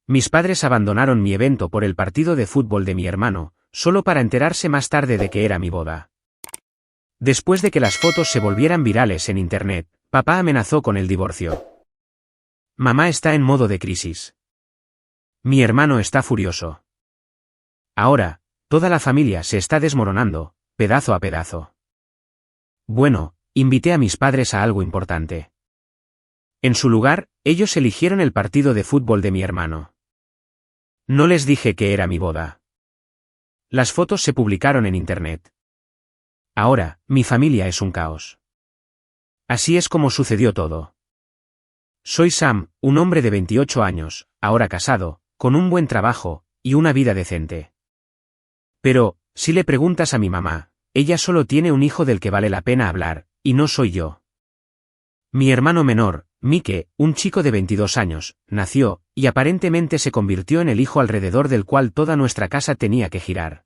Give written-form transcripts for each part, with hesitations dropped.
Mis padres abandonaron mi evento por el partido de fútbol de mi hermano, solo para enterarse más tarde de que era mi boda. Después de que las fotos se volvieran virales en internet, papá amenazó con el divorcio. Mamá está en modo de crisis. Mi hermano está furioso. Ahora, toda la familia se está desmoronando, pedazo a pedazo. Bueno, invité a mis padres a algo importante. En su lugar, ellos eligieron el partido de fútbol de mi hermano. No les dije que era mi boda. Las fotos se publicaron en internet. Ahora, mi familia es un caos. Así es como sucedió todo. Soy Sam, un hombre de 28 años, ahora casado, con un buen trabajo, y una vida decente. Pero, si le preguntas a mi mamá, ella solo tiene un hijo del que vale la pena hablar, y no soy yo. Mi hermano menor, Mike, un chico de 22 años, nació, y aparentemente se convirtió en el hijo alrededor del cual toda nuestra casa tenía que girar.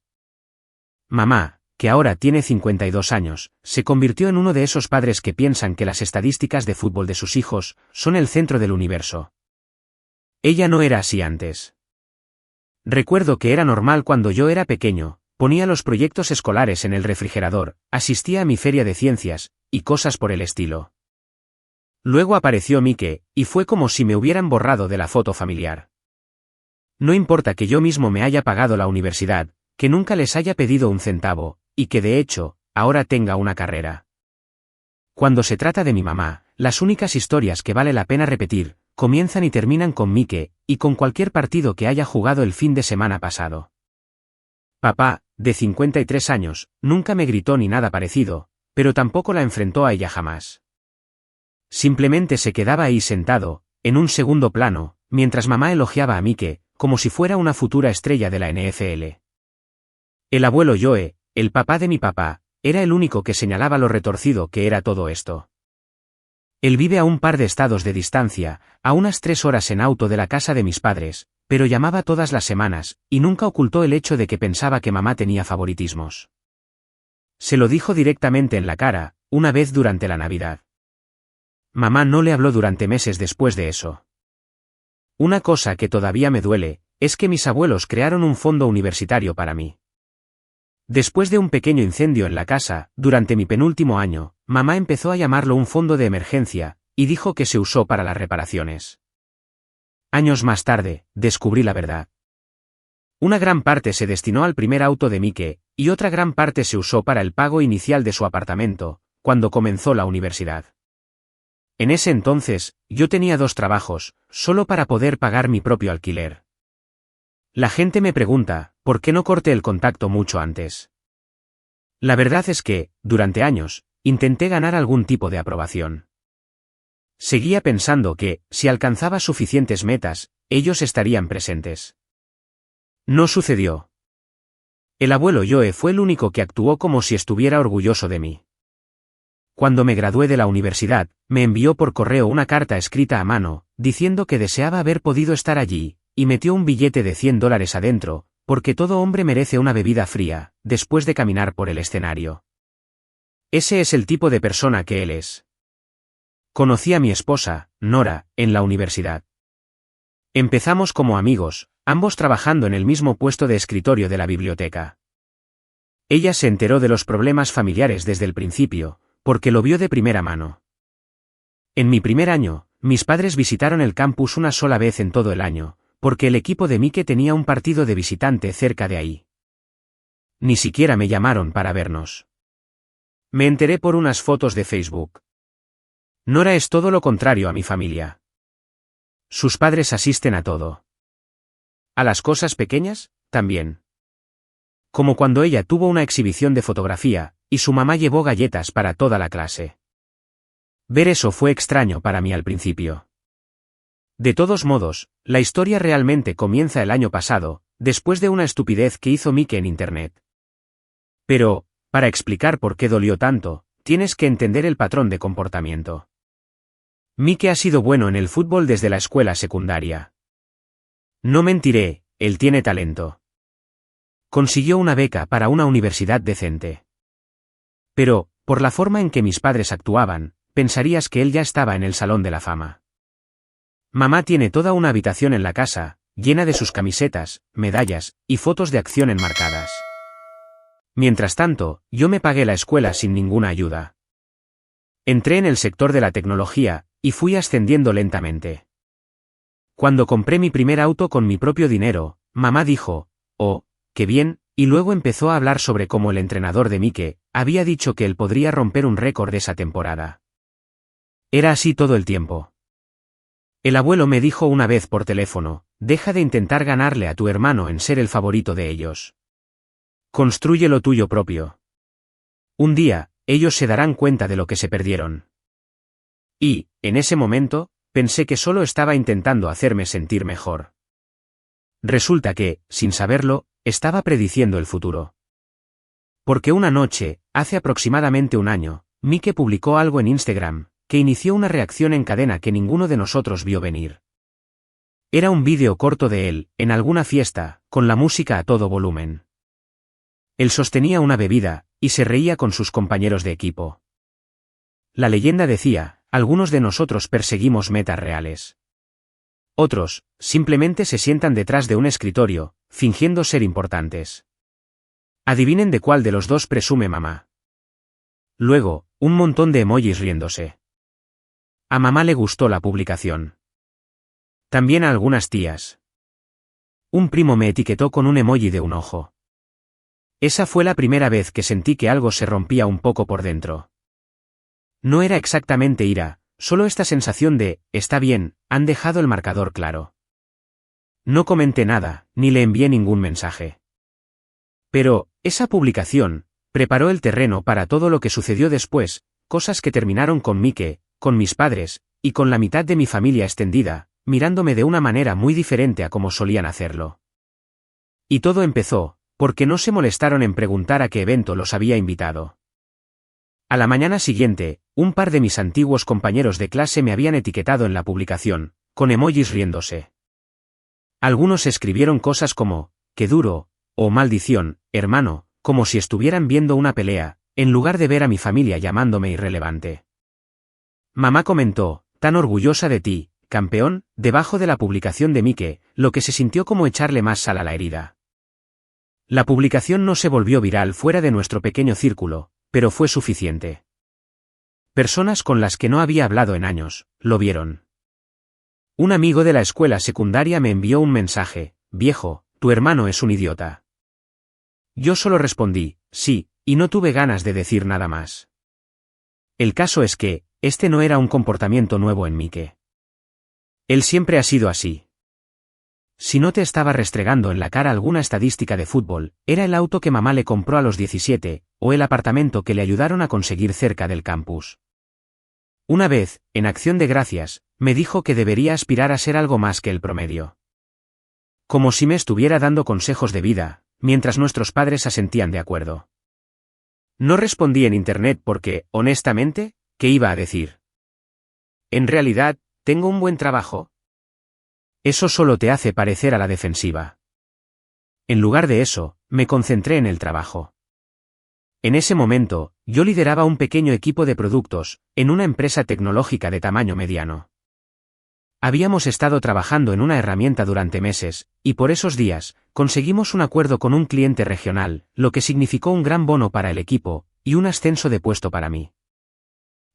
Mamá, que ahora tiene 52 años, se convirtió en uno de esos padres que piensan que las estadísticas de fútbol de sus hijos son el centro del universo. Ella no era así antes. Recuerdo que era normal cuando yo era pequeño, ponía los proyectos escolares en el refrigerador, asistía a mi feria de ciencias, y cosas por el estilo. Luego apareció Mike, y fue como si me hubieran borrado de la foto familiar. No importa que yo mismo me haya pagado la universidad, que nunca les haya pedido un centavo, y que de hecho, ahora tenga una carrera. Cuando se trata de mi mamá, las únicas historias que vale la pena repetir, comienzan y terminan con Mike, y con cualquier partido que haya jugado el fin de semana pasado. Papá, de 53 años, nunca me gritó ni nada parecido, pero tampoco la enfrentó a ella jamás. Simplemente se quedaba ahí sentado, en un segundo plano, mientras mamá elogiaba a Mike, como si fuera una futura estrella de la NFL. El abuelo Joe, el papá de mi papá, era el único que señalaba lo retorcido que era todo esto. Él vive a un par de estados de distancia, a unas 3 horas en auto de la casa de mis padres, pero llamaba todas las semanas, y nunca ocultó el hecho de que pensaba que mamá tenía favoritismos. Se lo dijo directamente en la cara, una vez durante la Navidad. Mamá no le habló durante meses después de eso. Una cosa que todavía me duele, es que mis abuelos crearon un fondo universitario para mí. Después de un pequeño incendio en la casa, durante mi penúltimo año, mamá empezó a llamarlo un fondo de emergencia, y dijo que se usó para las reparaciones. Años más tarde, descubrí la verdad. Una gran parte se destinó al primer auto de Mike, y otra gran parte se usó para el pago inicial de su apartamento, cuando comenzó la universidad. En ese entonces, yo tenía 2 trabajos, solo para poder pagar mi propio alquiler. La gente me pregunta, ¿por qué no corté el contacto mucho antes? La verdad es que, durante años, intenté ganar algún tipo de aprobación. Seguía pensando que, si alcanzaba suficientes metas, ellos estarían presentes. No sucedió. El abuelo Joe fue el único que actuó como si estuviera orgulloso de mí. Cuando me gradué de la universidad, me envió por correo una carta escrita a mano, diciendo que deseaba haber podido estar allí, y metió un billete de $100 adentro, porque todo hombre merece una bebida fría, después de caminar por el escenario. Ese es el tipo de persona que él es. Conocí a mi esposa, Nora, en la universidad. Empezamos como amigos, ambos trabajando en el mismo puesto de escritorio de la biblioteca. Ella se enteró de los problemas familiares desde el principio, porque lo vio de primera mano. En mi primer año, mis padres visitaron el campus una sola vez en todo el año, porque el equipo de Mike tenía un partido de visitante cerca de ahí. Ni siquiera me llamaron para vernos. Me enteré por unas fotos de Facebook. Nora es todo lo contrario a mi familia. Sus padres asisten a todo. A las cosas pequeñas, también. Como cuando ella tuvo una exhibición de fotografía, y su mamá llevó galletas para toda la clase. Ver eso fue extraño para mí al principio. De todos modos, la historia realmente comienza el año pasado, después de una estupidez que hizo Mike en internet. Pero, para explicar por qué dolió tanto, tienes que entender el patrón de comportamiento. Mike ha sido bueno en el fútbol desde la escuela secundaria. No mentiré, él tiene talento. Consiguió una beca para una universidad decente. Pero, por la forma en que mis padres actuaban, pensarías que él ya estaba en el Salón de la Fama. Mamá tiene toda una habitación en la casa, llena de sus camisetas, medallas y fotos de acción enmarcadas. Mientras tanto, yo me pagué la escuela sin ninguna ayuda. Entré en el sector de la tecnología, y fui ascendiendo lentamente. Cuando compré mi primer auto con mi propio dinero, mamá dijo, «Oh, qué bien», y luego empezó a hablar sobre cómo el entrenador de Mike había dicho que él podría romper un récord esa temporada. Era así todo el tiempo. El abuelo me dijo una vez por teléfono, «Deja de intentar ganarle a tu hermano en ser el favorito de ellos. Construye lo tuyo propio. Un día, ellos se darán cuenta de lo que se perdieron». Y, en ese momento, pensé que solo estaba intentando hacerme sentir mejor. Resulta que, sin saberlo, estaba prediciendo el futuro. Porque una noche, hace aproximadamente un año, Mike publicó algo en Instagram, que inició una reacción en cadena que ninguno de nosotros vio venir. Era un vídeo corto de él, en alguna fiesta, con la música a todo volumen. Él sostenía una bebida, y se reía con sus compañeros de equipo. La leyenda decía, algunos de nosotros perseguimos metas reales. Otros, simplemente se sientan detrás de un escritorio, fingiendo ser importantes. Adivinen de cuál de los dos presume mamá. Luego, un montón de emojis riéndose. A mamá le gustó la publicación. También a algunas tías. Un primo me etiquetó con un emoji de un ojo. Esa fue la primera vez que sentí que algo se rompía un poco por dentro. No era exactamente ira, solo esta sensación de, está bien, han dejado el marcador claro. No comenté nada, ni le envié ningún mensaje. Pero, esa publicación, preparó el terreno para todo lo que sucedió después, cosas que terminaron con Mike, con mis padres, y con la mitad de mi familia extendida, mirándome de una manera muy diferente a como solían hacerlo. Y todo empezó, porque no se molestaron en preguntar a qué evento los había invitado. A la mañana siguiente, un par de mis antiguos compañeros de clase me habían etiquetado en la publicación, con emojis riéndose. Algunos escribieron cosas como, qué duro, o maldición, hermano, como si estuvieran viendo una pelea, en lugar de ver a mi familia llamándome irrelevante. Mamá comentó, tan orgullosa de ti, campeón, debajo de la publicación de Mike, lo que se sintió como echarle más sal a la herida. La publicación no se volvió viral fuera de nuestro pequeño círculo, pero fue suficiente. Personas con las que no había hablado en años, lo vieron. Un amigo de la escuela secundaria me envió un mensaje, viejo, tu hermano es un idiota. Yo solo respondí, sí, y no tuve ganas de decir nada más. El caso es que, este no era un comportamiento nuevo en Mike. Él siempre ha sido así. Si no te estaba restregando en la cara alguna estadística de fútbol, era el auto que mamá le compró a los 17, o el apartamento que le ayudaron a conseguir cerca del campus. Una vez, en acción de gracias, me dijo que debería aspirar a ser algo más que el promedio. Como si me estuviera dando consejos de vida, mientras nuestros padres asentían de acuerdo. No respondí en internet porque, honestamente, ¿qué iba a decir? En realidad, ¿tengo un buen trabajo? Eso solo te hace parecer a la defensiva. En lugar de eso, me concentré en el trabajo. En ese momento, yo lideraba un pequeño equipo de productos, en una empresa tecnológica de tamaño mediano. Habíamos estado trabajando en una herramienta durante meses, y por esos días, conseguimos un acuerdo con un cliente regional, lo que significó un gran bono para el equipo, y un ascenso de puesto para mí.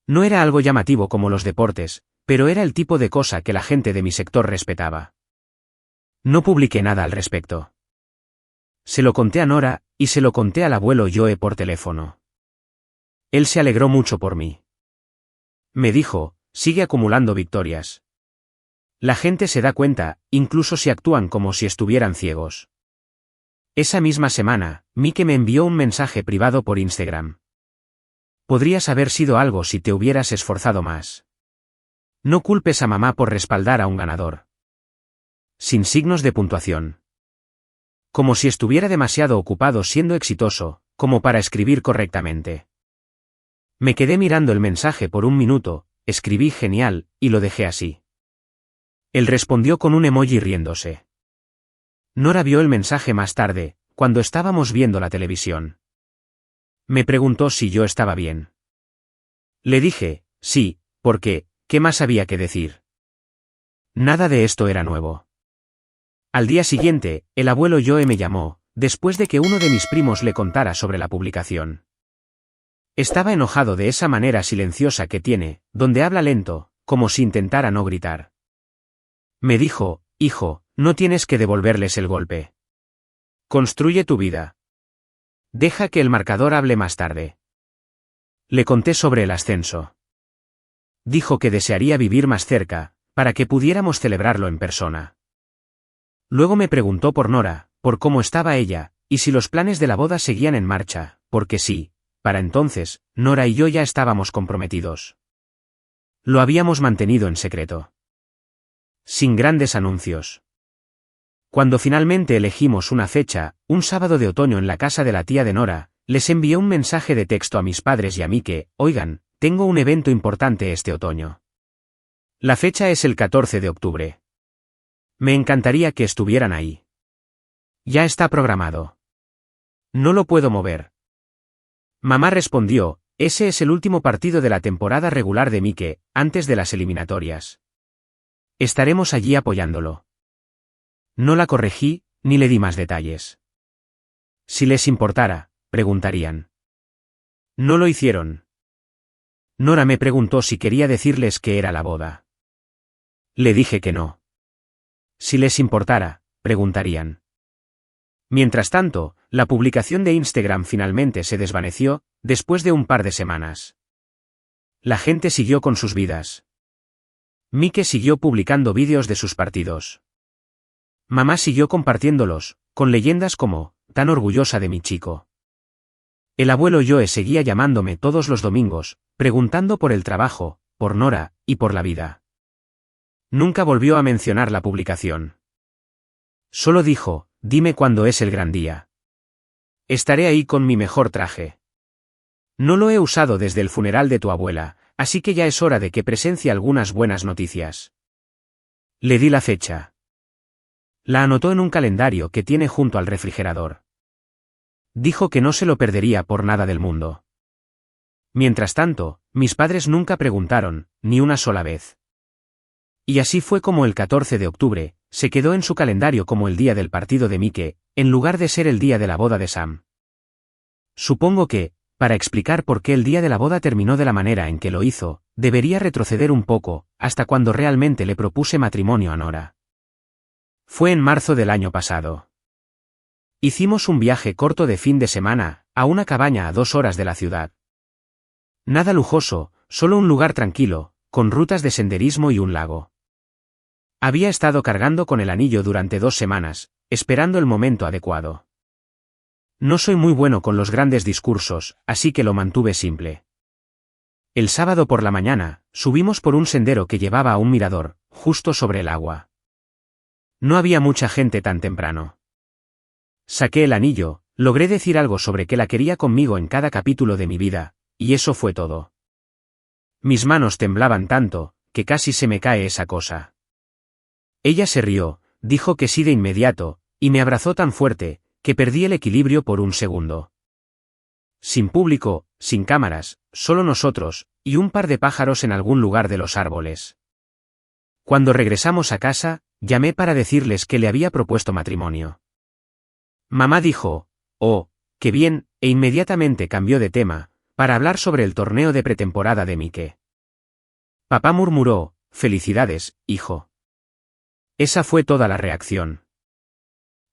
No era algo llamativo como los deportes, pero era el tipo de cosa que la gente de mi sector respetaba. No publiqué nada al respecto. Se lo conté a Nora, y se lo conté al abuelo Joe por teléfono. Él se alegró mucho por mí. Me dijo, sigue acumulando victorias. La gente se da cuenta, incluso si actúan como si estuvieran ciegos. Esa misma semana, Mike me envió un mensaje privado por Instagram. Podrías haber sido algo si te hubieras esforzado más. No culpes a mamá por respaldar a un ganador. Sin signos de puntuación. Como si estuviera demasiado ocupado siendo exitoso, como para escribir correctamente. Me quedé mirando el mensaje por un minuto, escribí genial, y lo dejé así. Él respondió con un emoji riéndose. Nora vio el mensaje más tarde, cuando estábamos viendo la televisión. Me preguntó si yo estaba bien. Le dije, sí, porque, ¿qué más había que decir? Nada de esto era nuevo. Al día siguiente, el abuelo Joe me llamó, después de que uno de mis primos le contara sobre la publicación. Estaba enojado de esa manera silenciosa que tiene, donde habla lento, como si intentara no gritar. Me dijo, hijo, no tienes que devolverles el golpe. Construye tu vida. Deja que el marcador hable más tarde. Le conté sobre el ascenso. Dijo que desearía vivir más cerca, para que pudiéramos celebrarlo en persona. Luego me preguntó por Nora, por cómo estaba ella, y si los planes de la boda seguían en marcha, porque sí, para entonces, Nora y yo ya estábamos comprometidos. Lo habíamos mantenido en secreto. Sin grandes anuncios. Cuando finalmente elegimos una fecha, un sábado de otoño en la casa de la tía de Nora, les envié un mensaje de texto a mis padres y a mí que, oigan, tengo un evento importante este otoño. La fecha es el 14 de octubre. Me encantaría que estuvieran ahí. Ya está programado. No lo puedo mover. Mamá respondió, ese es el último partido de la temporada regular de Mike, antes de las eliminatorias. Estaremos allí apoyándolo. No la corregí, ni le di más detalles. Si les importara, preguntarían. No lo hicieron. Nora me preguntó si quería decirles que era la boda. Le dije que no. Si les importara, preguntarían. Mientras tanto, la publicación de Instagram finalmente se desvaneció, después de un par de semanas. La gente siguió con sus vidas. Mike siguió publicando vídeos de sus partidos. Mamá siguió compartiéndolos, con leyendas como, tan orgullosa de mi chico. El abuelo Joe seguía llamándome todos los domingos, preguntando por el trabajo, por Nora, y por la vida. Nunca volvió a mencionar la publicación. Solo dijo, dime cuándo es el gran día. Estaré ahí con mi mejor traje. No lo he usado desde el funeral de tu abuela, así que ya es hora de que presencie algunas buenas noticias. Le di la fecha. La anotó en un calendario que tiene junto al refrigerador. Dijo que no se lo perdería por nada del mundo. Mientras tanto, mis padres nunca preguntaron, ni una sola vez. Y así fue como el 14 de octubre, se quedó en su calendario como el día del partido de Mike, en lugar de ser el día de la boda de Sam. Supongo que, para explicar por qué el día de la boda terminó de la manera en que lo hizo, debería retroceder un poco, hasta cuando realmente le propuse matrimonio a Nora. Fue en marzo del año pasado. Hicimos un viaje corto de fin de semana, a una cabaña a 2 horas de la ciudad. Nada lujoso, solo un lugar tranquilo, con rutas de senderismo y un lago. Había estado cargando con el anillo durante 2 semanas, esperando el momento adecuado. No soy muy bueno con los grandes discursos, así que lo mantuve simple. El sábado por la mañana, subimos por un sendero que llevaba a un mirador, justo sobre el agua. No había mucha gente tan temprano. Saqué el anillo, logré decir algo sobre que la quería conmigo en cada capítulo de mi vida, y eso fue todo. Mis manos temblaban tanto, que casi se me cae esa cosa. Ella se rió, dijo que sí de inmediato, y me abrazó tan fuerte, que perdí el equilibrio por un segundo. Sin público, sin cámaras, solo nosotros, y un par de pájaros en algún lugar de los árboles. Cuando regresamos a casa, llamé para decirles que le había propuesto matrimonio. Mamá dijo, oh, qué bien, e inmediatamente cambió de tema, para hablar sobre el torneo de pretemporada de Mike. Papá murmuró, felicidades, hijo. Esa fue toda la reacción.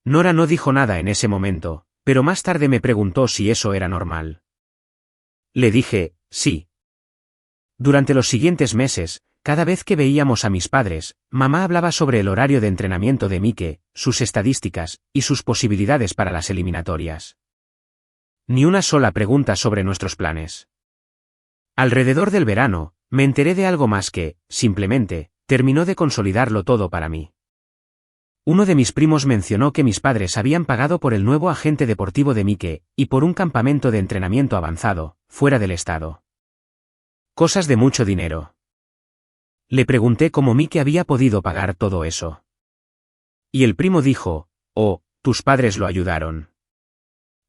Nora no dijo nada en ese momento, pero más tarde me preguntó si eso era normal. Le dije, sí. Durante los siguientes meses, cada vez que veíamos a mis padres, mamá hablaba sobre el horario de entrenamiento de Mike, sus estadísticas, y sus posibilidades para las eliminatorias. Ni una sola pregunta sobre nuestros planes. Alrededor del verano, me enteré de algo más que, simplemente, terminó de consolidarlo todo para mí. Uno de mis primos mencionó que mis padres habían pagado por el nuevo agente deportivo de Mike, y por un campamento de entrenamiento avanzado, fuera del estado. Cosas de mucho dinero. Le pregunté cómo Mike había podido pagar todo eso. Y el primo dijo, oh, tus padres lo ayudaron.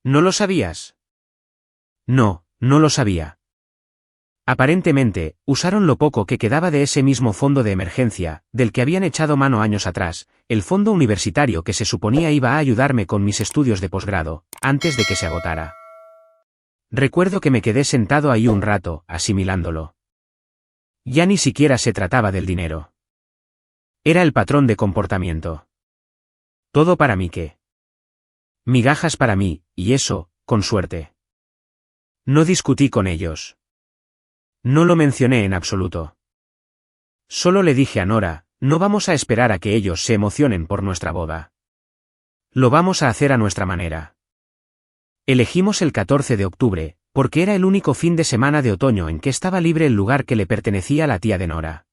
¿No lo sabías? No, no lo sabía. Aparentemente, usaron lo poco que quedaba de ese mismo fondo de emergencia, del que habían echado mano años atrás, el fondo universitario que se suponía iba a ayudarme con mis estudios de posgrado, antes de que se agotara. Recuerdo que me quedé sentado ahí un rato, asimilándolo. Ya ni siquiera se trataba del dinero. Era el patrón de comportamiento. Todo para mí que. Migajas para mí, y eso, con suerte. No discutí con ellos. No lo mencioné en absoluto. Solo le dije a Nora, no vamos a esperar a que ellos se emocionen por nuestra boda. Lo vamos a hacer a nuestra manera. Elegimos el 14 de octubre, porque era el único fin de semana de otoño en que estaba libre el lugar que le pertenecía a la tía de Nora.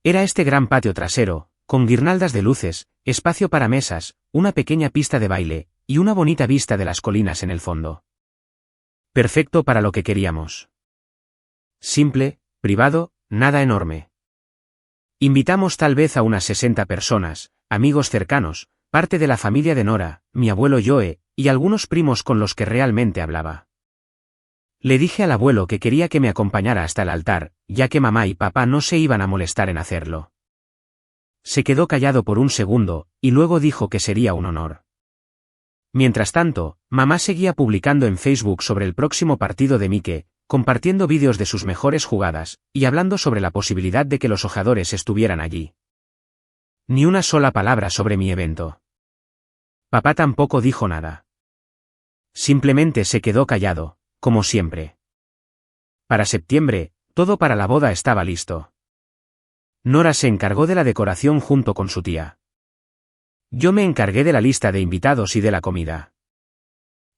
Era este gran patio trasero, con guirnaldas de luces, espacio para mesas, una pequeña pista de baile, y una bonita vista de las colinas en el fondo. Perfecto para lo que queríamos. Simple, privado, nada enorme. Invitamos tal vez a unas 60 personas, amigos cercanos, parte de la familia de Nora, mi abuelo Joe, y algunos primos con los que realmente hablaba. Le dije al abuelo que quería que me acompañara hasta el altar, ya que mamá y papá no se iban a molestar en hacerlo. Se quedó callado por un segundo, y luego dijo que sería un honor. Mientras tanto, mamá seguía publicando en Facebook sobre el próximo partido de Mike, compartiendo vídeos de sus mejores jugadas, y hablando sobre la posibilidad de que los ojadores estuvieran allí. Ni una sola palabra sobre mi evento. Papá tampoco dijo nada. Simplemente se quedó callado, como siempre. Para septiembre, todo para la boda estaba listo. Nora se encargó de la decoración junto con su tía. Yo me encargué de la lista de invitados y de la comida.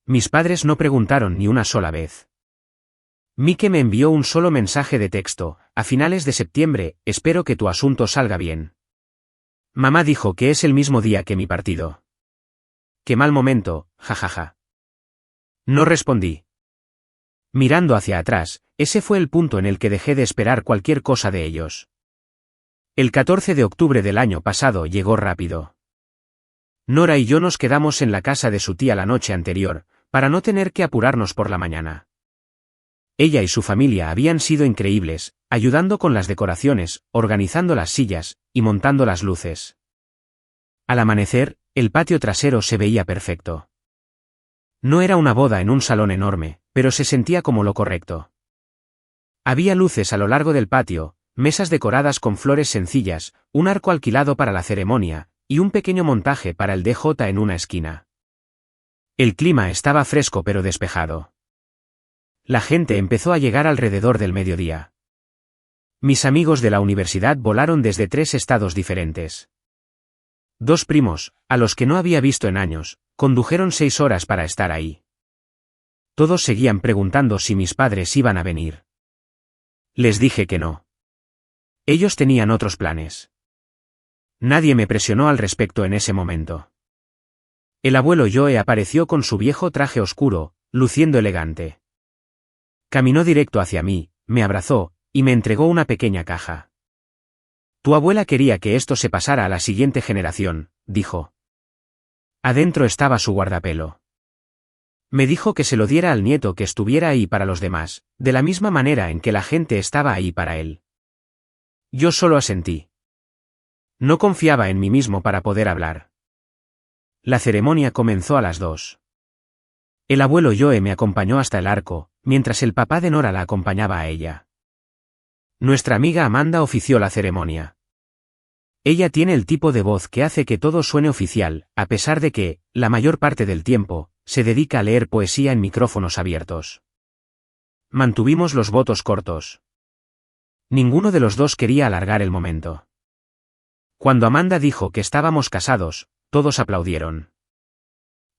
Mis padres no preguntaron ni una sola vez. Mike me envió un solo mensaje de texto, a finales de septiembre, espero que tu asunto salga bien. Mamá dijo que es el mismo día que mi partido. Qué mal momento, jajaja. No respondí. Mirando hacia atrás, ese fue el punto en el que dejé de esperar cualquier cosa de ellos. El 14 de octubre del año pasado llegó rápido. Nora y yo nos quedamos en la casa de su tía la noche anterior, para no tener que apurarnos por la mañana. Ella y su familia habían sido increíbles, ayudando con las decoraciones, organizando las sillas, y montando las luces. Al amanecer, el patio trasero se veía perfecto. No era una boda en un salón enorme, pero se sentía como lo correcto. Había luces a lo largo del patio, mesas decoradas con flores sencillas, un arco alquilado para la ceremonia, y un pequeño montaje para el DJ en una esquina. El clima estaba fresco pero despejado. La gente empezó a llegar alrededor del mediodía. Mis amigos de la universidad volaron desde 3 estados diferentes. 2 primos, a los que no había visto en años, condujeron 6 horas para estar ahí. Todos seguían preguntando si mis padres iban a venir. Les dije que no. Ellos tenían otros planes. Nadie me presionó al respecto en ese momento. El abuelo Joe apareció con su viejo traje oscuro, luciendo elegante. Caminó directo hacia mí, me abrazó, y me entregó una pequeña caja. Tu abuela quería que esto se pasara a la siguiente generación, dijo. Adentro estaba su guardapelo. Me dijo que se lo diera al nieto que estuviera ahí para los demás, de la misma manera en que la gente estaba ahí para él. Yo solo asentí. No confiaba en mí mismo para poder hablar. La ceremonia comenzó a las 2. El abuelo Joe me acompañó hasta el arco, mientras el papá de Nora la acompañaba a ella. Nuestra amiga Amanda ofició la ceremonia. Ella tiene el tipo de voz que hace que todo suene oficial, a pesar de que, la mayor parte del tiempo, se dedica a leer poesía en micrófonos abiertos. Mantuvimos los votos cortos. Ninguno de los dos quería alargar el momento. Cuando Amanda dijo que estábamos casados, todos aplaudieron.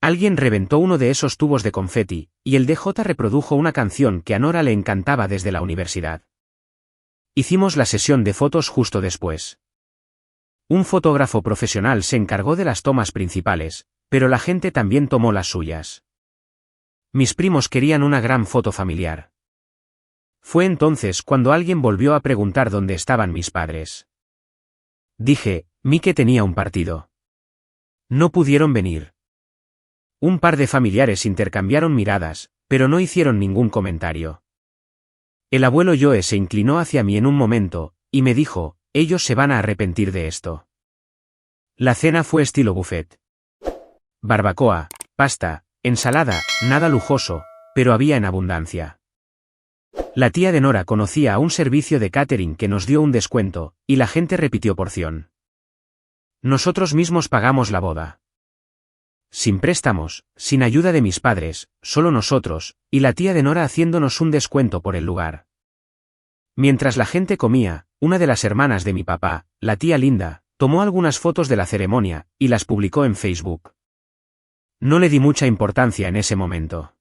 Alguien reventó uno de esos tubos de confeti, y el DJ reprodujo una canción que a Nora le encantaba desde la universidad. Hicimos la sesión de fotos justo después. Un fotógrafo profesional se encargó de las tomas principales, pero la gente también tomó las suyas. Mis primos querían una gran foto familiar. Fue entonces cuando alguien volvió a preguntar dónde estaban mis padres. Dije, Mike tenía un partido. No pudieron venir. Un par de familiares intercambiaron miradas, pero no hicieron ningún comentario. El abuelo Joe se inclinó hacia mí en un momento, y me dijo, ellos se van a arrepentir de esto. La cena fue estilo buffet. Barbacoa, pasta, ensalada, nada lujoso, pero había en abundancia. La tía de Nora conocía a un servicio de catering que nos dio un descuento, y la gente repitió porción. Nosotros mismos pagamos la boda. Sin préstamos, sin ayuda de mis padres, solo nosotros, y la tía de Nora haciéndonos un descuento por el lugar. Mientras la gente comía, una de las hermanas de mi papá, la tía Linda, tomó algunas fotos de la ceremonia, y las publicó en Facebook. No le di mucha importancia en ese momento.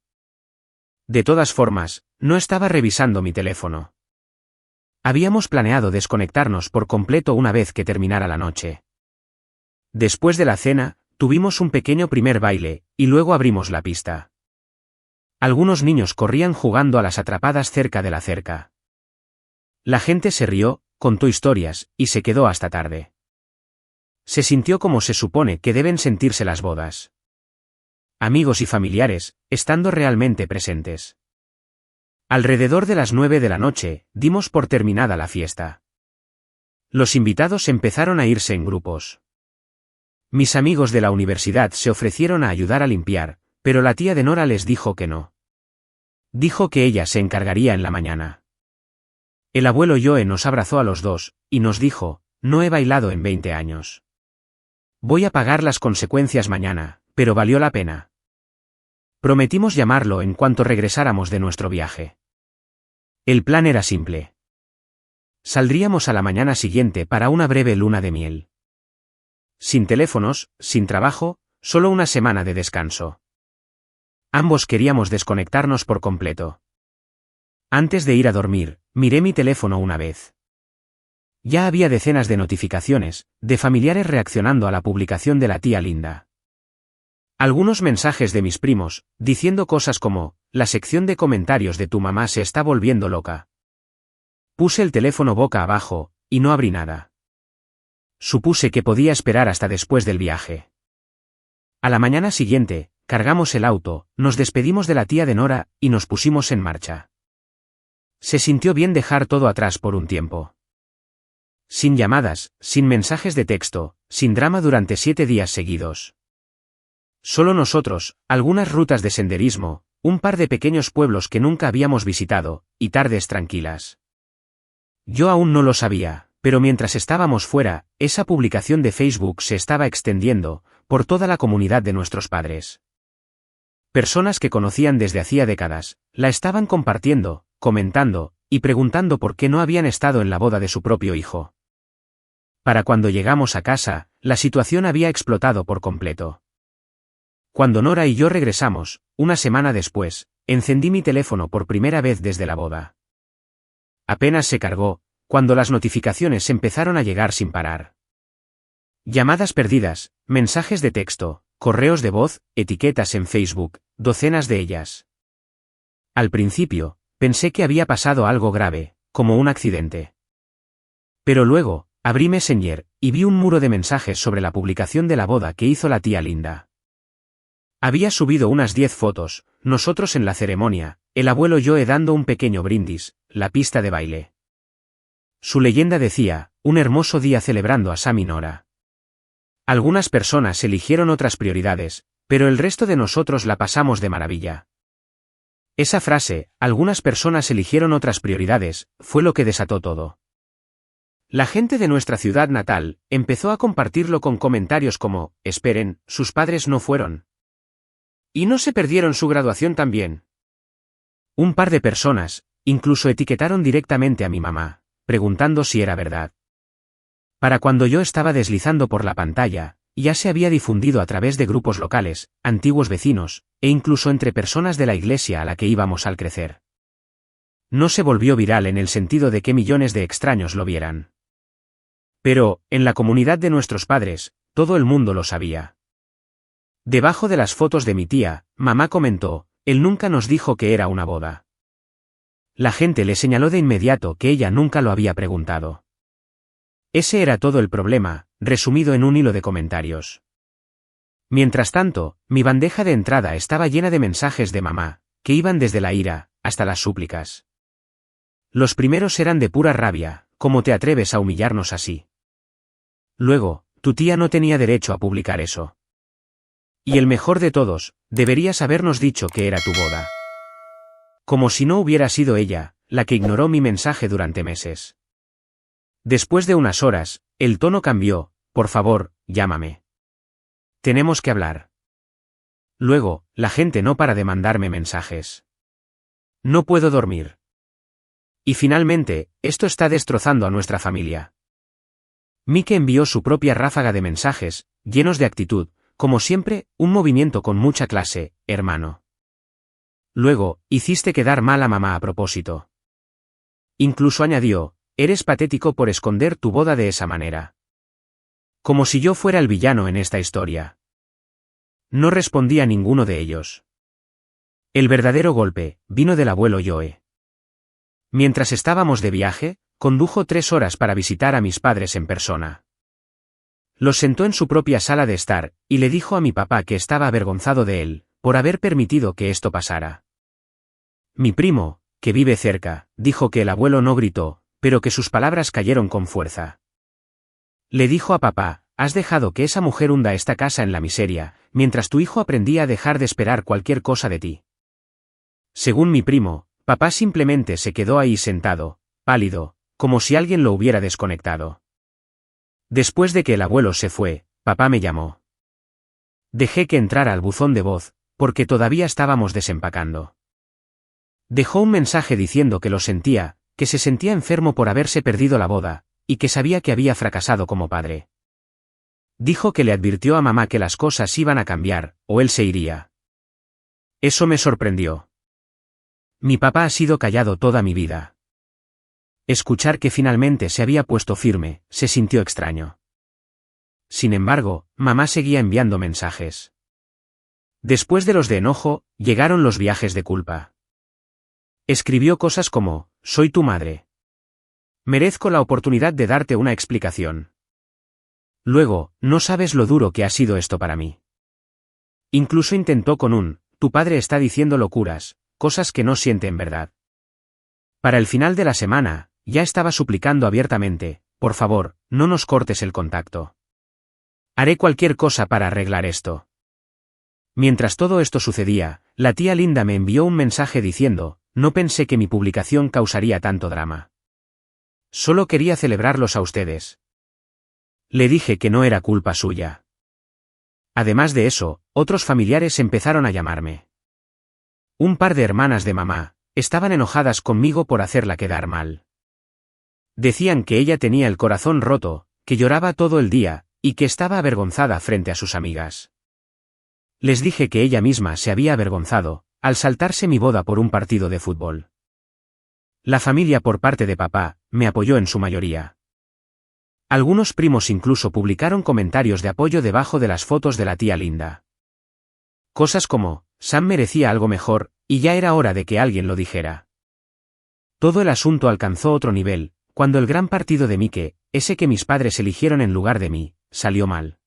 De todas formas, no estaba revisando mi teléfono. Habíamos planeado desconectarnos por completo una vez que terminara la noche. Después de la cena, tuvimos un pequeño primer baile, y luego abrimos la pista. Algunos niños corrían jugando a las atrapadas cerca de la cerca. La gente se rió, contó historias, y se quedó hasta tarde. Se sintió como se supone que deben sentirse las bodas. Amigos y familiares, estando realmente presentes. Alrededor de las 9 de la noche, dimos por terminada la fiesta. Los invitados empezaron a irse en grupos. Mis amigos de la universidad se ofrecieron a ayudar a limpiar, pero la tía de Nora les dijo que no. Dijo que ella se encargaría en la mañana. El abuelo Joe nos abrazó a los dos, y nos dijo, no he bailado en 20 años. Voy a pagar las consecuencias mañana, pero valió la pena. Prometimos llamarlo en cuanto regresáramos de nuestro viaje. El plan era simple. Saldríamos a la mañana siguiente para una breve luna de miel. Sin teléfonos, sin trabajo, solo una semana de descanso. Ambos queríamos desconectarnos por completo. Antes de ir a dormir, miré mi teléfono una vez. Ya había decenas de notificaciones, de familiares reaccionando a la publicación de la tía Linda. Algunos mensajes de mis primos, diciendo cosas como, la sección de comentarios de tu mamá se está volviendo loca. Puse el teléfono boca abajo, y no abrí nada. Supuse que podía esperar hasta después del viaje. A la mañana siguiente, cargamos el auto, nos despedimos de la tía de Nora, y nos pusimos en marcha. Se sintió bien dejar todo atrás por un tiempo. Sin llamadas, sin mensajes de texto, sin drama durante 7 días seguidos. Solo nosotros, algunas rutas de senderismo, un par de pequeños pueblos que nunca habíamos visitado, y tardes tranquilas. Yo aún no lo sabía, pero mientras estábamos fuera, esa publicación de Facebook se estaba extendiendo, por toda la comunidad de nuestros padres. Personas que conocían desde hacía décadas, la estaban compartiendo, comentando, y preguntando por qué no habían estado en la boda de su propio hijo. Para cuando llegamos a casa, la situación había explotado por completo. Cuando Nora y yo regresamos, una semana después, encendí mi teléfono por primera vez desde la boda. Apenas se cargó, cuando las notificaciones empezaron a llegar sin parar. Llamadas perdidas, mensajes de texto, correos de voz, etiquetas en Facebook, docenas de ellas. Al principio, pensé que había pasado algo grave, como un accidente. Pero luego, abrí Messenger, y vi un muro de mensajes sobre la publicación de la boda que hizo la tía Linda. Había subido unas 10 fotos, nosotros en la ceremonia, el abuelo Joe dando un pequeño brindis, la pista de baile. Su leyenda decía, un hermoso día celebrando a Sam y Nora. Algunas personas eligieron otras prioridades, pero el resto de nosotros la pasamos de maravilla. Esa frase, algunas personas eligieron otras prioridades, fue lo que desató todo. La gente de nuestra ciudad natal empezó a compartirlo con comentarios como, esperen, sus padres no fueron. ¿Y no se perdieron su graduación también? Un par de personas, incluso etiquetaron directamente a mi mamá, preguntando si era verdad. Para cuando yo estaba deslizando por la pantalla, ya se había difundido a través de grupos locales, antiguos vecinos, e incluso entre personas de la iglesia a la que íbamos al crecer. No se volvió viral en el sentido de que millones de extraños lo vieran. Pero, en la comunidad de nuestros padres, todo el mundo lo sabía. Debajo de las fotos de mi tía, mamá comentó, él nunca nos dijo que era una boda. La gente le señaló de inmediato que ella nunca lo había preguntado. Ese era todo el problema, resumido en un hilo de comentarios. Mientras tanto, mi bandeja de entrada estaba llena de mensajes de mamá, que iban desde la ira, hasta las súplicas. Los primeros eran de pura rabia, ¿cómo te atreves a humillarnos así? Luego, tu tía no tenía derecho a publicar eso. Y el mejor de todos, deberías habernos dicho que era tu boda. Como si no hubiera sido ella, la que ignoró mi mensaje durante meses. Después de unas horas, el tono cambió, por favor, llámame. Tenemos que hablar. Luego, la gente no para de mandarme mensajes. No puedo dormir. Y finalmente, esto está destrozando a nuestra familia. Mike envió su propia ráfaga de mensajes, llenos de actitud, como siempre, un movimiento con mucha clase, hermano. Luego, hiciste quedar mal a mamá a propósito. Incluso añadió, eres patético por esconder tu boda de esa manera. Como si yo fuera el villano en esta historia. No respondí a ninguno de ellos. El verdadero golpe vino del abuelo Joe. Mientras estábamos de viaje, condujo 3 horas para visitar a mis padres en persona. Los sentó en su propia sala de estar, y le dijo a mi papá que estaba avergonzado de él, por haber permitido que esto pasara. Mi primo, que vive cerca, dijo que el abuelo no gritó, pero que sus palabras cayeron con fuerza. Le dijo a papá, has dejado que esa mujer hunda esta casa en la miseria, mientras tu hijo aprendía a dejar de esperar cualquier cosa de ti. Según mi primo, papá simplemente se quedó ahí sentado, pálido, como si alguien lo hubiera desconectado. Después de que el abuelo se fue, papá me llamó. Dejé que entrara al buzón de voz, porque todavía estábamos desempacando. Dejó un mensaje diciendo que lo sentía, que se sentía enfermo por haberse perdido la boda, y que sabía que había fracasado como padre. Dijo que le advirtió a mamá que las cosas iban a cambiar, o él se iría. Eso me sorprendió. Mi papá ha sido callado toda mi vida. Escuchar que finalmente se había puesto firme, se sintió extraño. Sin embargo, mamá seguía enviando mensajes. Después de los de enojo, llegaron los viajes de culpa. Escribió cosas como, soy tu madre. Merezco la oportunidad de darte una explicación. Luego, no sabes lo duro que ha sido esto para mí. Incluso intentó con un, tu padre está diciendo locuras, cosas que no siente en verdad. Para el final de la semana, ya estaba suplicando abiertamente, por favor, no nos cortes el contacto. Haré cualquier cosa para arreglar esto. Mientras todo esto sucedía, la tía Linda me envió un mensaje diciendo, no pensé que mi publicación causaría tanto drama. Solo quería celebrarlos a ustedes. Le dije que no era culpa suya. Además de eso, otros familiares empezaron a llamarme. Un par de hermanas de mamá, estaban enojadas conmigo por hacerla quedar mal. Decían que ella tenía el corazón roto, que lloraba todo el día, y que estaba avergonzada frente a sus amigas. Les dije que ella misma se había avergonzado, al saltarse mi boda por un partido de fútbol. La familia por parte de papá, me apoyó en su mayoría. Algunos primos incluso publicaron comentarios de apoyo debajo de las fotos de la tía Linda. Cosas como, Sam merecía algo mejor, y ya era hora de que alguien lo dijera. Todo el asunto alcanzó otro nivel, cuando el gran partido de Mike, ese que mis padres eligieron en lugar de mí, salió mal.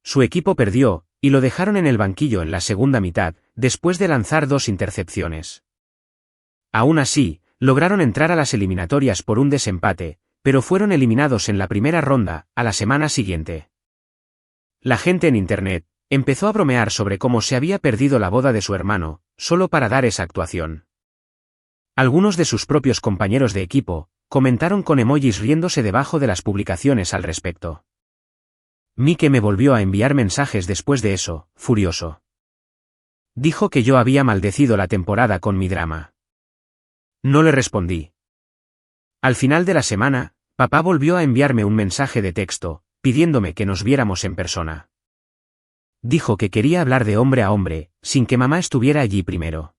Su equipo perdió, y lo dejaron en el banquillo en la segunda mitad, después de lanzar 2 intercepciones. Aún así, lograron entrar a las eliminatorias por un desempate, pero fueron eliminados en la primera ronda, a la semana siguiente. La gente en Internet empezó a bromear sobre cómo se había perdido la boda de su hermano, solo para dar esa actuación. Algunos de sus propios compañeros de equipo comentaron con emojis riéndose debajo de las publicaciones al respecto. Mike me volvió a enviar mensajes después de eso, furioso. Dijo que yo había maldecido la temporada con mi drama. No le respondí. Al final de la semana, papá volvió a enviarme un mensaje de texto, pidiéndome que nos viéramos en persona. Dijo que quería hablar de hombre a hombre, sin que mamá estuviera allí primero.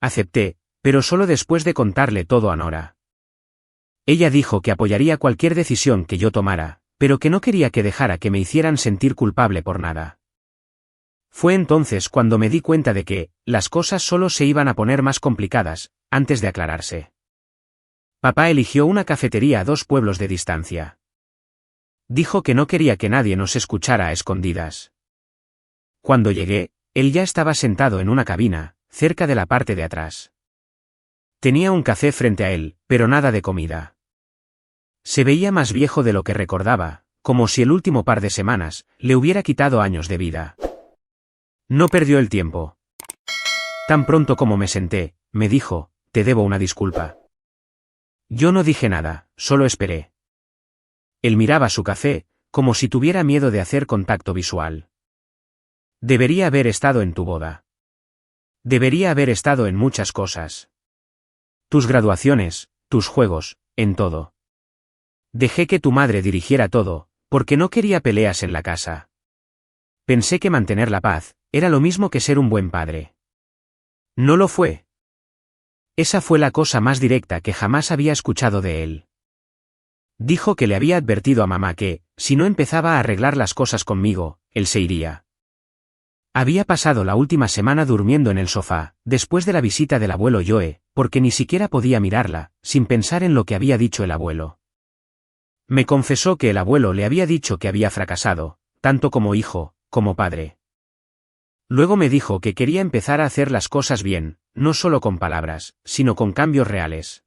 Acepté, pero solo después de contarle todo a Nora. Ella dijo que apoyaría cualquier decisión que yo tomara, pero que no quería que dejara que me hicieran sentir culpable por nada. Fue entonces cuando me di cuenta de que, las cosas solo se iban a poner más complicadas, antes de aclararse. Papá eligió una cafetería a 2 pueblos de distancia. Dijo que no quería que nadie nos escuchara a escondidas. Cuando llegué, él ya estaba sentado en una cabina, cerca de la parte de atrás. Tenía un café frente a él, pero nada de comida. Se veía más viejo de lo que recordaba, como si el último par de semanas le hubiera quitado años de vida. No perdió el tiempo. Tan pronto como me senté, me dijo, te debo una disculpa. Yo no dije nada, solo esperé. Él miraba su café, como si tuviera miedo de hacer contacto visual. Debería haber estado en tu boda. Debería haber estado en muchas cosas. Tus graduaciones, tus juegos, en todo. Dejé que tu madre dirigiera todo, porque no quería peleas en la casa. Pensé que mantener la paz era lo mismo que ser un buen padre. No lo fue. Esa fue la cosa más directa que jamás había escuchado de él. Dijo que le había advertido a mamá que, si no empezaba a arreglar las cosas conmigo, él se iría. Había pasado la última semana durmiendo en el sofá, después de la visita del abuelo Joe, porque ni siquiera podía mirarla, sin pensar en lo que había dicho el abuelo. Me confesó que el abuelo le había dicho que había fracasado, tanto como hijo, como padre. Luego me dijo que quería empezar a hacer las cosas bien, no solo con palabras, sino con cambios reales.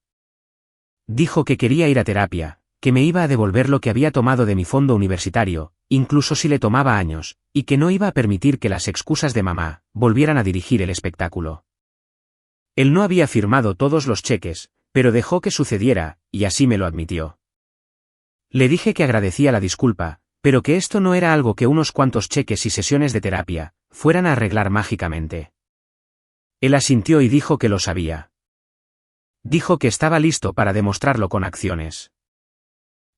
Dijo que quería ir a terapia, que me iba a devolver lo que había tomado de mi fondo universitario, incluso si le tomaba años, y que no iba a permitir que las excusas de mamá volvieran a dirigir el espectáculo. Él no había firmado todos los cheques, pero dejó que sucediera, y así me lo admitió. Le dije que agradecía la disculpa, pero que esto no era algo que unos cuantos cheques y sesiones de terapia fueran a arreglar mágicamente. Él asintió y dijo que lo sabía. Dijo que estaba listo para demostrarlo con acciones.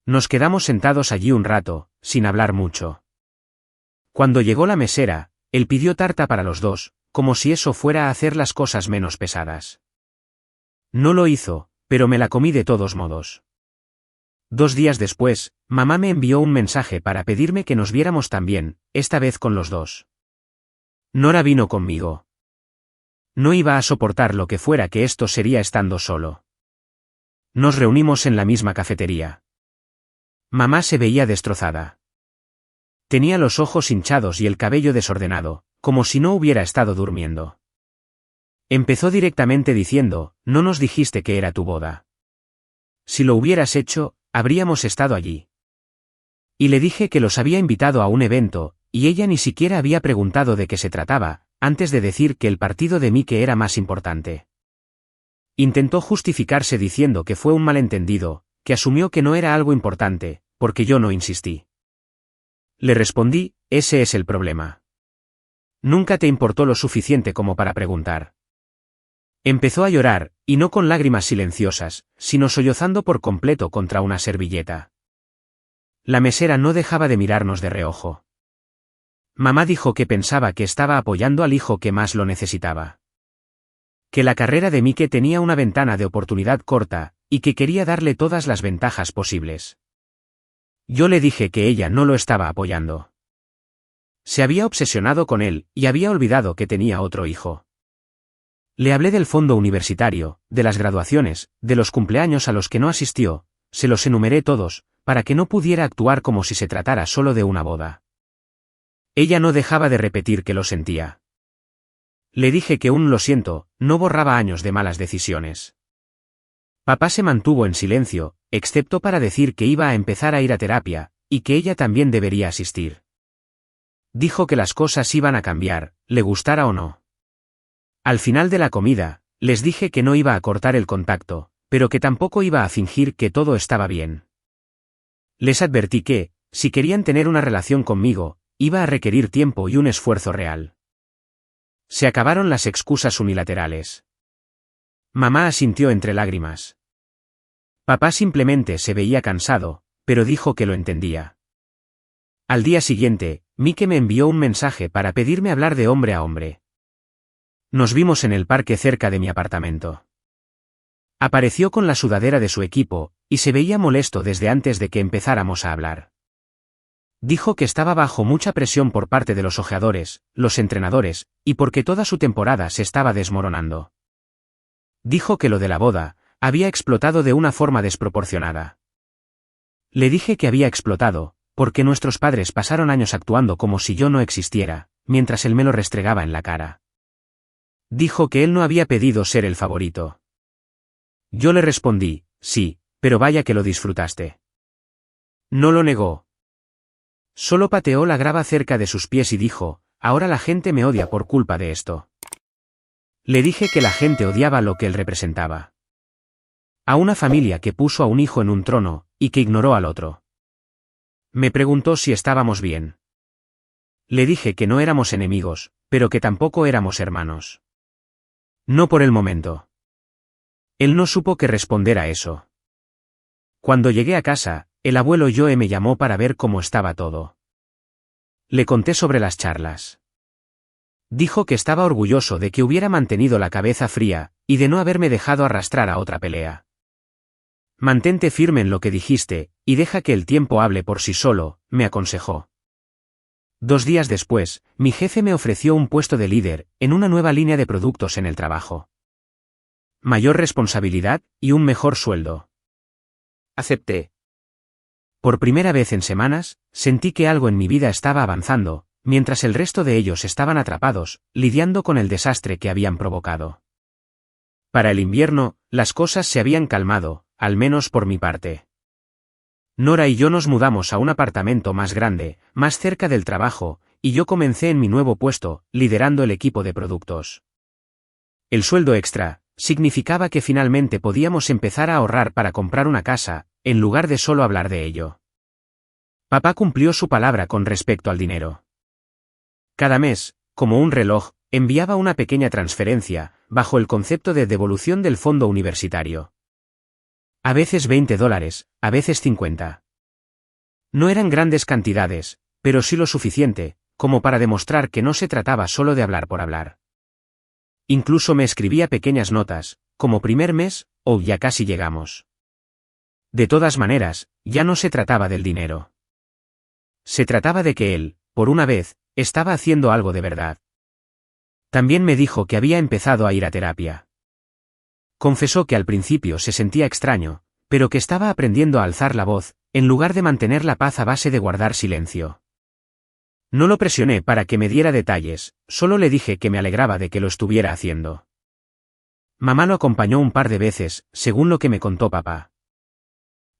Nos quedamos sentados allí un rato, sin hablar mucho. Cuando llegó la mesera, él pidió tarta para los dos, como si eso fuera a hacer las cosas menos pesadas. No lo hizo, pero me la comí de todos modos. 2 días después, mamá me envió un mensaje para pedirme que nos viéramos también, esta vez con los dos. Nora vino conmigo. No iba a soportar lo que fuera que esto sería estando solo. Nos reunimos en la misma cafetería. Mamá se veía destrozada. Tenía los ojos hinchados y el cabello desordenado, como si no hubiera estado durmiendo. Empezó directamente diciendo, no nos dijiste que era tu boda. Si lo hubieras hecho, habríamos estado allí. Y le dije que los había invitado a un evento, y ella ni siquiera había preguntado de qué se trataba, antes de decir que el partido de Mike era más importante. Intentó justificarse diciendo que fue un malentendido, que asumió que no era algo importante, porque yo no insistí. Le respondí, ese es el problema. Nunca te importó lo suficiente como para preguntar. Empezó a llorar, y no con lágrimas silenciosas, sino sollozando por completo contra una servilleta. La mesera no dejaba de mirarnos de reojo. Mamá dijo que pensaba que estaba apoyando al hijo que más lo necesitaba. Que la carrera de Mike tenía una ventana de oportunidad corta, y que quería darle todas las ventajas posibles. Yo le dije que ella no lo estaba apoyando. Se había obsesionado con él, y había olvidado que tenía otro hijo. Le hablé del fondo universitario, de las graduaciones, de los cumpleaños a los que no asistió, se los enumeré todos, para que no pudiera actuar como si se tratara solo de una boda. Ella no dejaba de repetir que lo sentía. Le dije que un lo siento no borraba años de malas decisiones. Papá se mantuvo en silencio, excepto para decir que iba a empezar a ir a terapia, y que ella también debería asistir. Dijo que las cosas iban a cambiar, le gustara o no. Al final de la comida, les dije que no iba a cortar el contacto, pero que tampoco iba a fingir que todo estaba bien. Les advertí que, si querían tener una relación conmigo, iba a requerir tiempo y un esfuerzo real. Se acabaron las excusas unilaterales. Mamá asintió entre lágrimas. Papá simplemente se veía cansado, pero dijo que lo entendía. Al día siguiente, Mike me envió un mensaje para pedirme hablar de hombre a hombre. Nos vimos en el parque cerca de mi apartamento. Apareció con la sudadera de su equipo, y se veía molesto desde antes de que empezáramos a hablar. Dijo que estaba bajo mucha presión por parte de los ojeadores, los entrenadores, y porque toda su temporada se estaba desmoronando. Dijo que lo de la boda había explotado de una forma desproporcionada. Le dije que había explotado, porque nuestros padres pasaron años actuando como si yo no existiera, mientras él me lo restregaba en la cara. Dijo que él no había pedido ser el favorito. Yo le respondí, sí, pero vaya que lo disfrutaste. No lo negó. Solo pateó la grava cerca de sus pies y dijo, ahora la gente me odia por culpa de esto. Le dije que la gente odiaba lo que él representaba. A una familia que puso a un hijo en un trono, y que ignoró al otro. Me preguntó si estábamos bien. Le dije que no éramos enemigos, pero que tampoco éramos hermanos. No por el momento. Él no supo qué responder a eso. Cuando llegué a casa, el abuelo Joe me llamó para ver cómo estaba todo. Le conté sobre las charlas. Dijo que estaba orgulloso de que hubiera mantenido la cabeza fría, y de no haberme dejado arrastrar a otra pelea. Mantente firme en lo que dijiste, y deja que el tiempo hable por sí solo, me aconsejó. 2 días después, mi jefe me ofreció un puesto de líder, en una nueva línea de productos en el trabajo. Mayor responsabilidad, y un mejor sueldo. Acepté. Por primera vez en semanas, sentí que algo en mi vida estaba avanzando, mientras el resto de ellos estaban atrapados, lidiando con el desastre que habían provocado. Para el invierno, las cosas se habían calmado, al menos por mi parte. Nora y yo nos mudamos a un apartamento más grande, más cerca del trabajo, y yo comencé en mi nuevo puesto, liderando el equipo de productos. El sueldo extra significaba que finalmente podíamos empezar a ahorrar para comprar una casa, en lugar de solo hablar de ello. Papá cumplió su palabra con respecto al dinero. Cada mes, como un reloj, enviaba una pequeña transferencia, bajo el concepto de devolución del fondo universitario. A veces $20, a veces 50. No eran grandes cantidades, pero sí lo suficiente, como para demostrar que no se trataba solo de hablar por hablar. Incluso me escribía pequeñas notas, como primer mes, o ya casi llegamos. De todas maneras, ya no se trataba del dinero. Se trataba de que él, por una vez, estaba haciendo algo de verdad. También me dijo que había empezado a ir a terapia. Confesó que al principio se sentía extraño, pero que estaba aprendiendo a alzar la voz, en lugar de mantener la paz a base de guardar silencio. No lo presioné para que me diera detalles, solo le dije que me alegraba de que lo estuviera haciendo. Mamá lo acompañó un par de veces, según lo que me contó papá.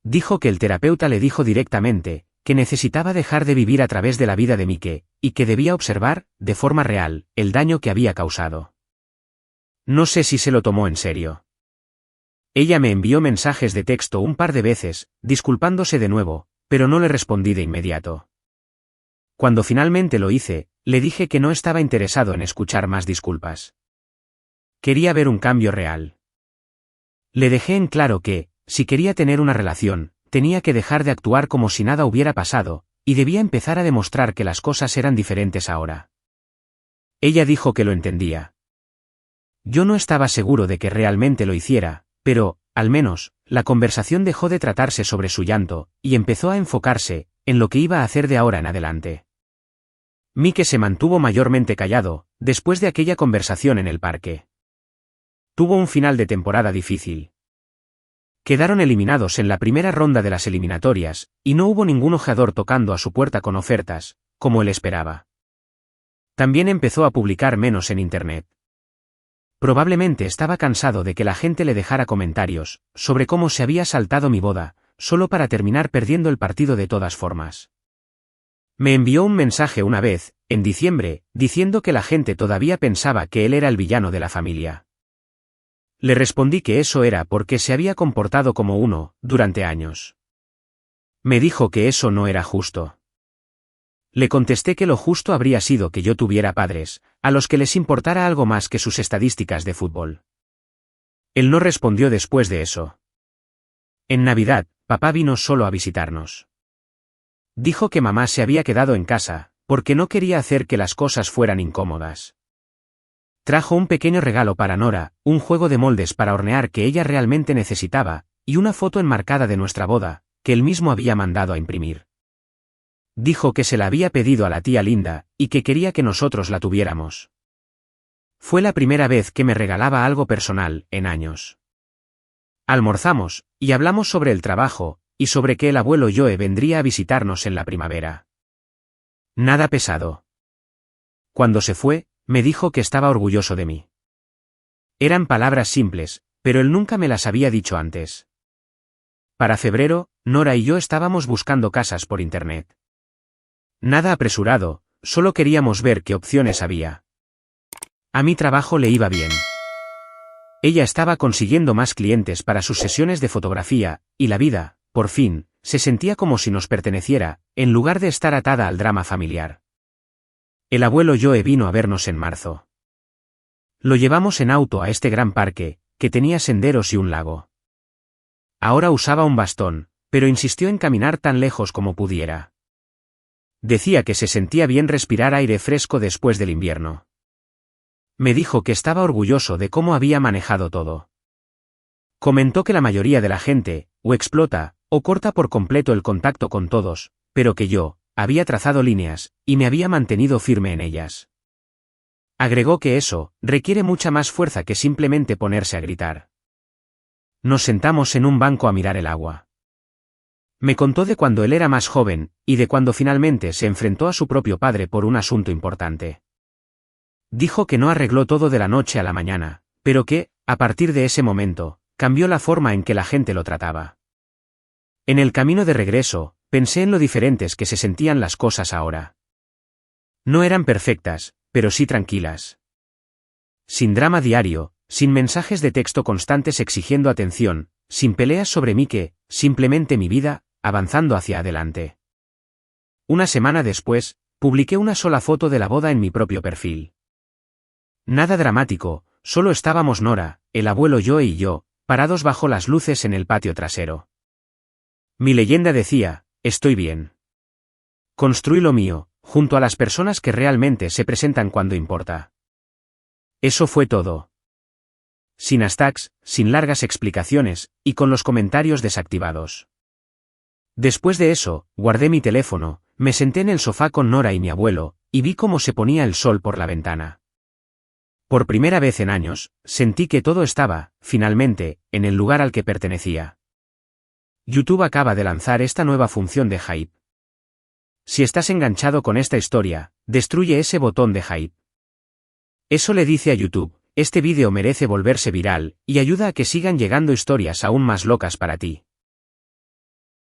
Dijo que el terapeuta le dijo directamente, que necesitaba dejar de vivir a través de la vida de Mike, y que debía observar, de forma real, el daño que había causado. No sé si se lo tomó en serio. Ella me envió mensajes de texto un par de veces, disculpándose de nuevo, pero no le respondí de inmediato. Cuando finalmente lo hice, le dije que no estaba interesado en escuchar más disculpas. Quería ver un cambio real. Le dejé en claro que, si quería tener una relación, tenía que dejar de actuar como si nada hubiera pasado, y debía empezar a demostrar que las cosas eran diferentes ahora. Ella dijo que lo entendía. Yo no estaba seguro de que realmente lo hiciera, pero, al menos, la conversación dejó de tratarse sobre su llanto, y empezó a enfocarse en lo que iba a hacer de ahora en adelante. Mike se mantuvo mayormente callado, después de aquella conversación en el parque. Tuvo un final de temporada difícil. Quedaron eliminados en la primera ronda de las eliminatorias, y no hubo ningún ojeador tocando a su puerta con ofertas, como él esperaba. También empezó a publicar menos en Internet. Probablemente estaba cansado de que la gente le dejara comentarios sobre cómo se había saltado mi boda, solo para terminar perdiendo el partido de todas formas. Me envió un mensaje una vez, en diciembre, diciendo que la gente todavía pensaba que él era el villano de la familia. Le respondí que eso era porque se había comportado como uno, durante años. Me dijo que eso no era justo. Le contesté que lo justo habría sido que yo tuviera padres, a los que les importara algo más que sus estadísticas de fútbol. Él no respondió después de eso. En Navidad, papá vino solo a visitarnos. Dijo que mamá se había quedado en casa, porque no quería hacer que las cosas fueran incómodas. Trajo un pequeño regalo para Nora, un juego de moldes para hornear que ella realmente necesitaba, y una foto enmarcada de nuestra boda, que él mismo había mandado a imprimir. Dijo que se la había pedido a la tía Linda, y que quería que nosotros la tuviéramos. Fue la primera vez que me regalaba algo personal, en años. Almorzamos, y hablamos sobre el trabajo, y sobre que el abuelo Joe vendría a visitarnos en la primavera. Nada pesado. Cuando se fue, me dijo que estaba orgulloso de mí. Eran palabras simples, pero él nunca me las había dicho antes. Para febrero, Nora y yo estábamos buscando casas por internet. Nada apresurado, solo queríamos ver qué opciones había. A mi trabajo le iba bien. Ella estaba consiguiendo más clientes para sus sesiones de fotografía, y la vida, por fin, se sentía como si nos perteneciera, en lugar de estar atada al drama familiar. El abuelo Joe vino a vernos en marzo. Lo llevamos en auto a este gran parque, que tenía senderos y un lago. Ahora usaba un bastón, pero insistió en caminar tan lejos como pudiera. Decía que se sentía bien respirar aire fresco después del invierno. Me dijo que estaba orgulloso de cómo había manejado todo. Comentó que la mayoría de la gente, o explota, o corta por completo el contacto con todos, pero que yo, había trazado líneas, y me había mantenido firme en ellas. Agregó que eso, requiere mucha más fuerza que simplemente ponerse a gritar. Nos sentamos en un banco a mirar el agua. Me contó de cuando él era más joven, y de cuando finalmente se enfrentó a su propio padre por un asunto importante. Dijo que no arregló todo de la noche a la mañana, pero que, a partir de ese momento, cambió la forma en que la gente lo trataba. En el camino de regreso, pensé en lo diferentes que se sentían las cosas ahora. No eran perfectas, pero sí tranquilas. Sin drama diario, sin mensajes de texto constantes exigiendo atención, sin peleas sobre mí que, simplemente mi vida, avanzando hacia adelante. Una semana después, publiqué una sola foto de la boda en mi propio perfil. Nada dramático, solo estábamos Nora, el abuelo Joe y yo, parados bajo las luces en el patio trasero. Mi leyenda decía, estoy bien. Construí lo mío, junto a las personas que realmente se presentan cuando importa. Eso fue todo. Sin hashtags, sin largas explicaciones, y con los comentarios desactivados. Después de eso, guardé mi teléfono, me senté en el sofá con Nora y mi abuelo, y vi cómo se ponía el sol por la ventana. Por primera vez en años, sentí que todo estaba, finalmente, en el lugar al que pertenecía. YouTube acaba de lanzar esta nueva función de hype. Si estás enganchado con esta historia, destruye ese botón de hype. Eso le dice a YouTube, este vídeo merece volverse viral, y ayuda a que sigan llegando historias aún más locas para ti.